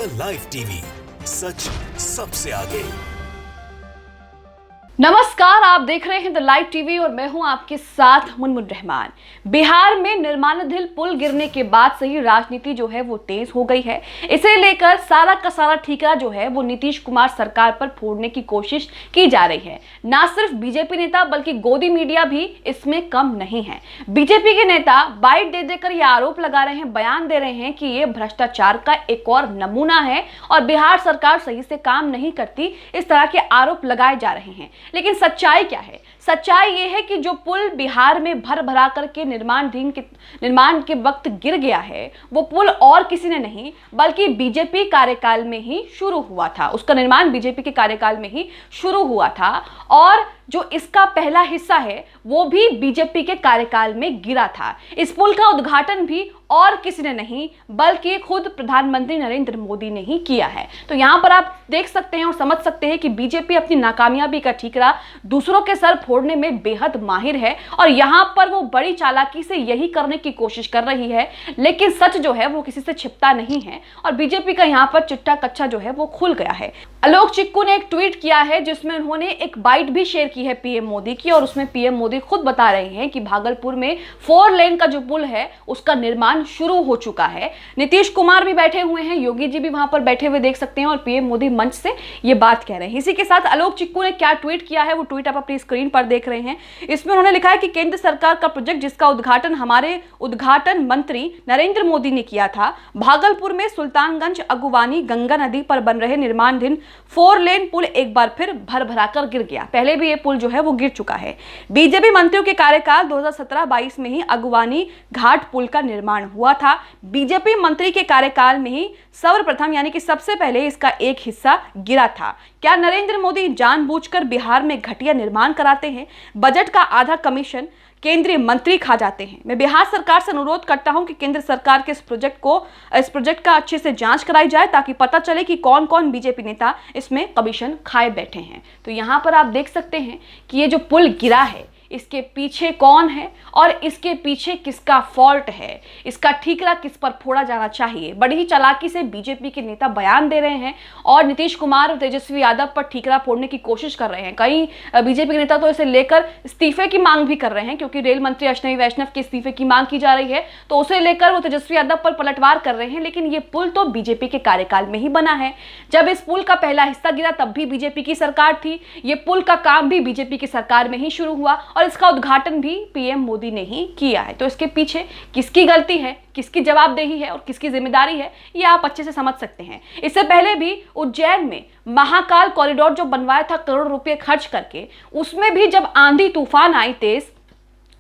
The live TV, सच सबसे आगे। नमस्कार, आप देख रहे हैं द लाइव टीवी और मैं हूं आपके साथ मुनमुन रहमान। बिहार में निर्माणाधीन पुल गिरने के बाद से ही राजनीति जो है वो तेज हो गई है। इसे लेकर सारा का सारा ठीकरा जो है वो नीतीश कुमार सरकार पर फोड़ने की कोशिश की जा रही है। ना सिर्फ बीजेपी नेता बल्कि गोदी मीडिया भी इसमें कम नहीं है। बीजेपी के नेता बाइट दे देकर ये आरोप लगा रहे हैं, बयान दे रहे हैं कि ये भ्रष्टाचार का एक और नमूना है और बिहार सरकार सही से काम नहीं करती, इस तरह के आरोप लगाए जा रहे हैं। लेकिन सच्चाई क्या है? सच्चाई यह है कि जो पुल बिहार में भर भरा करके निर्माण के वक्त गिर गया है, वो पुल और किसी ने नहीं बल्कि बीजेपी कार्यकाल में ही शुरू हुआ था। उसका निर्माण बीजेपी के कार्यकाल में ही शुरू हुआ था और जो इसका पहला हिस्सा है वो भी बीजेपी के कार्यकाल में गिरा था। इस पुल का उद्घाटन भी और किसी ने नहीं बल्कि खुद प्रधानमंत्री नरेंद्र मोदी ने ही किया है। तो यहाँ पर आप देख सकते हैं और समझ सकते हैं कि बीजेपी अपनी नाकामयाबी का ठीकरा दूसरों के सर फोड़ने में बेहद माहिर है और यहाँ पर वो बड़ी चालाकी से यही करने की कोशिश कर रही है। लेकिन सच जो है वो किसी से छिपता नहीं है और बीजेपी का यहाँ पर चिट्टा कच्चा जो है वो खुल गया है। आलोक चिक्कू ने एक ट्वीट किया है जिसमें उन्होंने एक बाइट भी शेयर की है पीएम मोदी की और उसमें पीएम मोदी खुद बता रहे हैं कि भागलपुर में 4 लेन का जो पुल है उसका निर्माण शुरू हो चुका है। नीतीश कुमार भी बैठे हुए हैं, योगी जी भी वहां पर बैठे हुए देख सकते हैं और पीएम मोदी मंच से ये बात कह रहे हैं। इसी के साथ आलोक चिक्कू ने क्या ट्वीट किया है वो ट्वीट आप अपनी स्क्रीन पर देख रहे हैं। इसमें उन्होंने लिखा है कि केंद्र सरकार का प्रोजेक्ट जिसका उद्घाटन हमारे उद्घाटन मंत्री नरेंद्र मोदी ने किया था, भागलपुर में सुल्तानगंज अगुवानी गंगा नदी पर बन रहे निर्माणाधीन 4 लेन पुल एक बार फिर भर भरा कर गिर गया। पहले भी ये पुल जो है वो गिर चुका है। बीजेपी मंत्रियों के कार्यकाल 2017-22 में ही अगुवानी घाट पुल का निर्माण हुआ था। बीजेपी मंत्री के कार्यकाल में ही सर्वप्रथम यानी कि सबसे पहले इसका एक हिस्सा गिरा था। क्या नरेंद्र मोदी जानबूझकर बिहार में घटिया निर्माण कराते हैं? बजट का आधा कमीशन केंद्रीय मंत्री खा जाते हैं। मैं बिहार सरकार से अनुरोध करता हूं कि केंद्र सरकार के इस प्रोजेक्ट का अच्छे से जांच कराई जाए ताकि पता चले कि कौन कौन बीजेपी नेता इसमें कमीशन खाए बैठे हैं। तो यहां पर आप देख सकते हैं कि ये जो पुल गिरा है इसके पीछे कौन है और इसके पीछे किसका फॉल्ट है, इसका ठीकरा किस पर फोड़ा जाना चाहिए। बड़ी ही चालाकी से बीजेपी के नेता बयान दे रहे हैं और नीतीश कुमार और तेजस्वी यादव पर ठीकरा फोड़ने की कोशिश कर रहे हैं। कई बीजेपी के नेता तो इसे लेकर इस्तीफे की मांग भी कर रहे हैं क्योंकि रेल मंत्री अश्विनी वैष्णव के इस्तीफे की मांग की जा रही है, तो उसे लेकर वो तेजस्वी यादव पर पलटवार कर रहे हैं। लेकिन ये पुल तो बीजेपी के कार्यकाल में ही बना है। जब इस पुल का पहला हिस्सा गिरा तब भी बीजेपी की सरकार थी। ये पुल का काम भी बीजेपी की सरकार में ही शुरू हुआ और इसका उद्घाटन भी पीएम मोदी ने ही किया है। तो इसके पीछे किसकी गलती है, किसकी जवाबदेही है और किसकी जिम्मेदारी है, ये आप अच्छे से समझ सकते हैं। इससे पहले भी उज्जैन में महाकाल कॉरिडोर जो बनवाया था करोड़ रुपए खर्च करके, उसमें भी जब आंधी तूफान आई तेज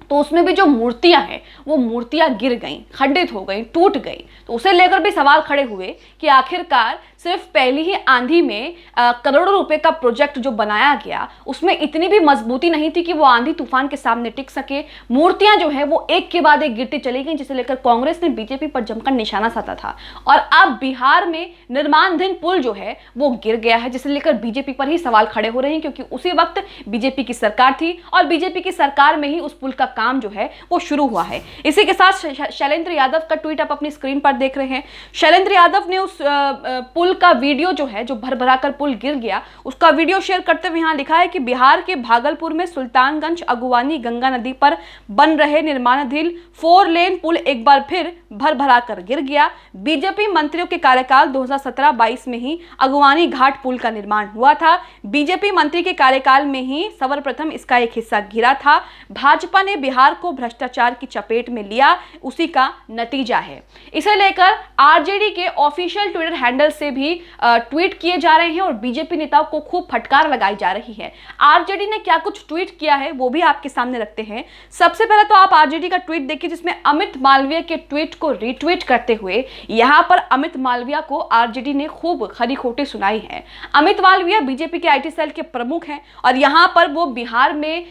तो उसमें भी जो मूर्तियां हैं वो मूर्तियां गिर गईं, खंडित हो गईं, टूट गईं। तो उसे लेकर भी सवाल खड़े हुए कि आखिरकार सिर्फ पहली ही आंधी में करोड़ों रुपए का प्रोजेक्ट जो बनाया गया उसमें इतनी भी मजबूती नहीं थी कि वो आंधी तूफान के सामने टिक सके। मूर्तियां जो है वो एक के बाद एक गिरती चली गई, जिसे लेकर कांग्रेस ने बीजेपी पर जमकर निशाना साधा था। और अब बिहार में निर्माणाधीन पुल जो है वो गिर गया है, जिसे लेकर बीजेपी पर ही सवाल खड़े हो रहे हैं क्योंकि उसी वक्त बीजेपी की सरकार थी और बीजेपी की सरकार में ही उस पुल का काम जो है वो शुरू हुआ है। इसी के साथ शैलेंद्र यादव का ट्वीट आप अपनी स्क्रीन पर देख रहे हैं। शैलेंद्र यादव ने उस पुल का वीडियो जो है, जो भर भरा कर पुल गिर गया, उसका वीडियो शेयर करते हुए यहां लिखा है कि बिहार के भागलपुर में सुल्तानगंज अगुवानी गंगा नदी पर बन रहे निर्माणाधीन 4 लेन पुल एक बार फिर भर भरा कर गिर गया। बीजेपी मंत्रियों के कार्यकाल 2017-22 में ही अगुवानी घाट पुल का निर्माण हुआ था। बीजेपी मंत्री के कार्यकाल में ही सर्वप्रथम इसका एक हिस्सा गिरा था। भाजपा ने बिहार को भ्रष्टाचार की चपेट में लिया, उसी का नतीजा है। इसे लेकर आरजेडी के ऑफिशियल ट्विटर हैंडल से भी ट्वीट किए जा रहे हैं और बीजेपी नेताओं को खूब फटकार लगाई जा रही है। आरजेडी ने क्या कुछ ट्वीट किया है वो भी आपके सामने रखते हैं। सबसे पहले तो आप आरजेडी का ट्वीट देखिए जिसमें अमित मालवीय के ट्वीट को रीट्वीट करते हुए यहां पर अमित मालवीय को आरजेडी ने खूब खरी खोटी सुनाई है। अमित मालवीय बीजेपी के आईटी सेल के प्रमुख हैं और यहां पर वो बिहार में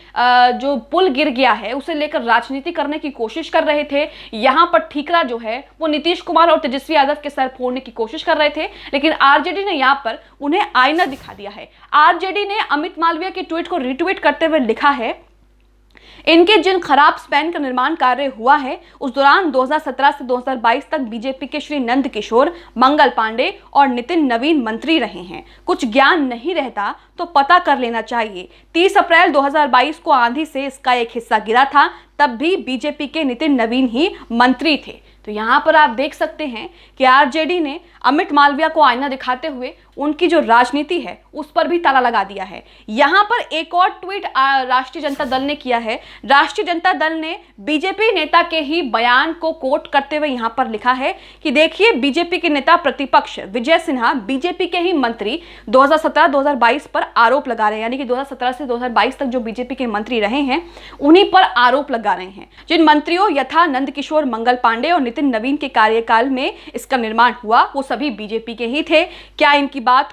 जो पुल गिर गया है उसे लेकर राजनीति करने की कोशिश कर रहे थे। यहां पर ठीकरा जो है वो नीतीश कुमार और तेजस्वी यादव के सर फोड़ने की कोशिश कर रहे थे, लेकिन आरजेडी ने यहां पर उन्हें आईना दिखा दिया है। आरजेडी ने अमित मालवीय के ट्वीट को रीट्वीट करते हुए लिखा है, इनके जिन खराब स्पैन का निर्माण कार्य हुआ है उस दौरान 2017 से 2022 तक बीजेपी के श्री नंद किशोर, मंगल पांडे और नितिन नवीन मंत्री रहे हैं। कुछ ज्ञान नहीं रहता तो पता कर लेना चाहिए। 30 अप्रैल 2022 को आंधी से इसका एक हिस्सा गिरा था, तब भी बीजेपी के नितिन नवीन ही मंत्री थे। तो यहाँ पर आप देख सकते हैं कि आरजेडी ने अमित मालविया को आईना दिखाते हुए उनकी जो राजनीति है उस पर भी ताला लगा दिया है। यहाँ पर एक और ट्वीट राष्ट्रीय जनता दल ने किया है। राष्ट्रीय जनता दल ने बीजेपी नेता के ही बयान को कोट करते हुए यहाँ पर लिखा है कि देखिए, बीजेपी के नेता प्रतिपक्ष विजय सिन्हा बीजेपी के ही मंत्री 2017-2022 पर आरोप लगा रहे हैं, यानी कि 2017 से 2022 तक जो बीजेपी के मंत्री रहे हैं उन्हीं पर आरोप लगा रहे हैं। जिन मंत्रियों यथा नंद किशोर, मंगल पांडे और नितिन नवीन के कार्यकाल में इसका निर्माण हुआ वो सभी बीजेपी के ही थे। क्या इनकी बात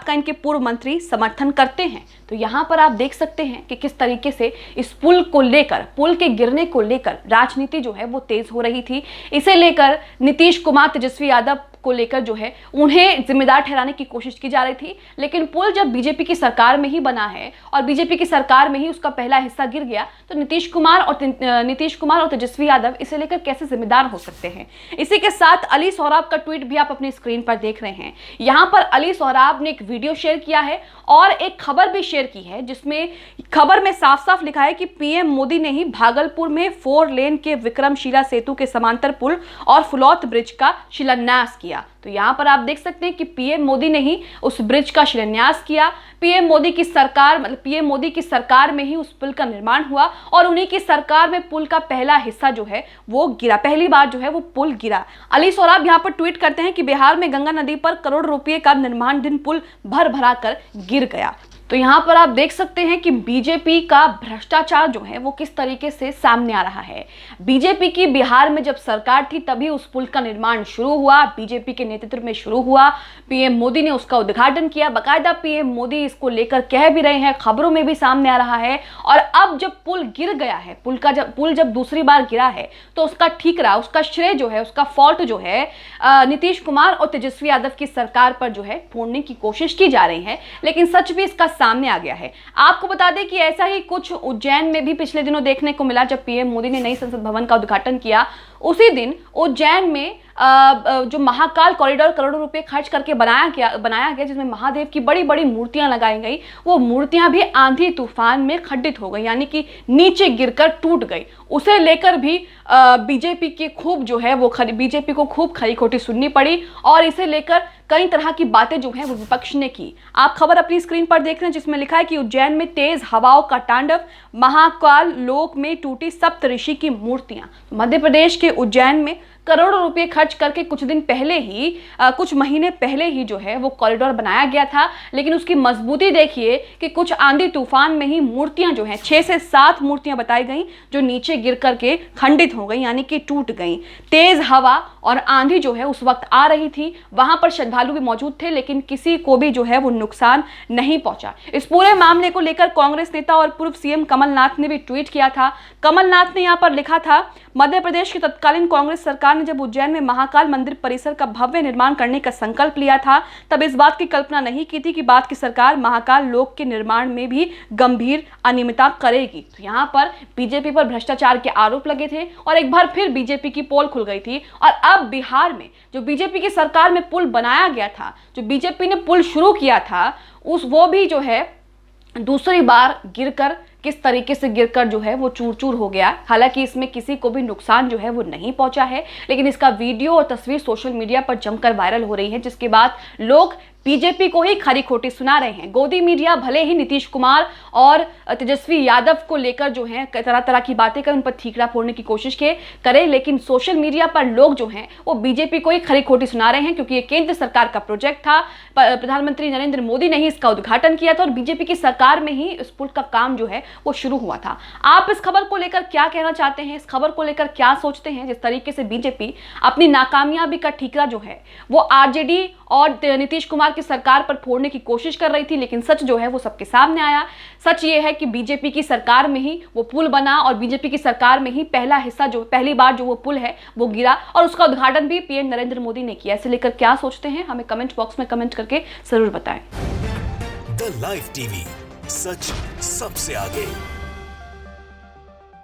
का इनके पूर्व मंत्री समर्थन करते हैं? तो यहाँ पर आप देख सकते हैं कि किस तरीके से इस पुल को लेकर, पुल के गिरने को लेकर राजनीति जो है वो तेज हो रही थी। इसे लेकर नीतीश कुमार, तेजस्वी यादव को लेकर जो है उन्हें जिम्मेदार ठहराने की कोशिश की जा रही थी। लेकिन पुल जब बीजेपी की सरकार में ही बना है और बीजेपी की सरकार में ही उसका पहला हिस्सा गिर गया, तो नीतीश कुमार और तेजस्वी यादव इसे लेकर कैसे जिम्मेदार हो सकते हैं? इसी के साथ अली सोहराब का ट्वीट भी आप अपनी स्क्रीन पर देख रहे हैं। यहाँ पर अली सोहराब ने एक वीडियो शेयर किया है और एक खबर भी शेयर की है, जिसमें खबर में साफ साफ लिखा है कि पीएम मोदी ने ही भागलपुर में 4 लेन के विक्रमशिला सेतु के समांतर पुल और फुलौत ब्रिज का शिलान्यास किया। तो यहाँ पर आप देख सकते हैं कि पीएम मोदी ने ही उस ब्रिज का शिलान्यास किया। पीएम मोदी की सरकार में ही उस पुल का निर्माण हुआ और उन्हीं की सरकार में पुल का पहला हिस्सा जो है वो गिरा, पहली बार जो है वो पुल गिरा। अली सोहराब यहाँ पर ट्वीट करते हैं कि बिहार में गंगा नदी पर करोड़ रुपए का निर्माणाधीन पुल भर कर गिर गया। तो यहाँ पर आप देख सकते हैं कि बीजेपी का भ्रष्टाचार जो है वो किस तरीके से सामने आ रहा है। बीजेपी की बिहार में जब सरकार थी तभी उस पुल का निर्माण शुरू हुआ, बीजेपी के नेतृत्व में शुरू हुआ। पीएम मोदी ने उसका उद्घाटन किया, बाकायदा पीएम मोदी इसको लेकर कह भी रहे हैं, खबरों में भी सामने आ रहा है। और अब जब पुल गिर गया है, पुल जब दूसरी बार गिरा है तो उसका ठीकरा, उसका श्रेय जो है, उसका फॉल्ट जो है नीतीश कुमार और तेजस्वी यादव की सरकार पर जो है फोड़ने की कोशिश की जा रही है। लेकिन सच भी इसका सामने आ गया है। आपको बता दें कि ऐसा ही कुछ उज्जैन में भी पिछले दिनों देखने को मिला। जब पीएम मोदी ने नई संसद भवन का उद्घाटन किया, उसी दिन उज्जैन में जो महाकाल कॉरिडोर करोड़ों रुपए खर्च करके बनाया गया, जिसमें महादेव की बड़ी बड़ी मूर्तियां लगाई गई, वो मूर्तियां भी आंधी तूफान में खंडित हो गई, यानी कि नीचे गिरकर टूट गई। उसे लेकर भी बीजेपी को खूब खरी खोटी सुननी पड़ी और इसे लेकर कई तरह की बातें जो है वो विपक्ष ने की। आप खबर अपनी स्क्रीन पर देख रहे हैं, जिसमें लिखा है कि उज्जैन में तेज हवाओं का तांडव, महाकाल लोक में टूटी सप्तऋषि की मूर्तियां। मध्य प्रदेश के उज्जैन में करोड़ों रुपए खर्च करके कुछ महीने पहले ही जो है वो कॉरिडोर बनाया गया था। लेकिन उसकी मजबूती देखिए कि कुछ आंधी तूफान में ही मूर्तियां जो हैं, 6 से 7 मूर्तियां बताई गई जो नीचे गिर करके खंडित हो गई, यानी कि टूट गई। तेज हवा और आंधी जो है उस वक्त आ रही थी, वहां पर श्रद्धालु भी मौजूद थे, लेकिन किसी को भी जो है वो नुकसान नहीं पहुंचा। इस पूरे मामले को लेकर कांग्रेस नेता और पूर्व सीएम कमलनाथ ने भी ट्वीट किया था। कमलनाथ ने यहाँ पर लिखा था, मध्य प्रदेश की तत्कालीन कांग्रेस सरकार ने जब उज्जैन में महाकाल मंदिर परिसर का भव्य निर्माण करने का संकल्प लिया था, तब इस बात की कल्पना नहीं की थी कि बाद की सरकार महाकाल लोक के निर्माण में भी गंभीर अनियमितता करेगी। तो यहाँ पर बीजेपी पर भ्रष्टाचार के आरोप लगे थे और एक बार फिर बीजेपी की पोल खुल गई थी। और अब बिहार में जो बीजेपी की सरकार में पुल बनाया गया था, जो बीजेपी ने पुल शुरू किया था, वो भी जो है दूसरी बार किस तरीके से गिरकर जो है वो चूर चूर हो गया। हालांकि इसमें किसी को भी नुकसान जो है वो नहीं पहुंचा है, लेकिन इसका वीडियो और तस्वीर सोशल मीडिया पर जमकर वायरल हो रही है, जिसके बाद लोग बीजेपी को ही खरी खोटी सुना रहे हैं। गोदी मीडिया भले ही नीतीश कुमार और तेजस्वी यादव को लेकर जो है तरह तरह की बातें कर उन पर ठीकरा फोड़ने की कोशिश करे, लेकिन सोशल मीडिया पर लोग जो हैं वो बीजेपी को ही खरी खोटी सुना रहे हैं, क्योंकि ये केंद्र सरकार का प्रोजेक्ट था। प्रधानमंत्री नरेंद्र मोदी ने ही इसका उद्घाटन किया था और बीजेपी की सरकार में ही इस पुल का काम जो है वो शुरू हुआ था। आप इस खबर को लेकर क्या कहना चाहते हैं? इस खबर को लेकर क्या सोचते हैं? जिस तरीके से बीजेपी अपनी नाकामयाबी का ठीकरा जो है वो आरजेडी और नीतीश कुमार की सरकार पर फोड़ने की कोशिश कर रही थी, लेकिन सच जो है वो सबके सामने आया। सच ये है कि बीजेपी की सरकार में ही वो पुल बना और बीजेपी की सरकार में ही पहली बार जो वो पुल है वो गिरा और उसका उद्घाटन भी पीएम नरेंद्र मोदी ने किया। इसे लेकर क्या सोचते हैं हमें कमेंट बॉक्स में कमेंट करके जरूर बताएं। द लाइव टीवी, सच सबसे आगे।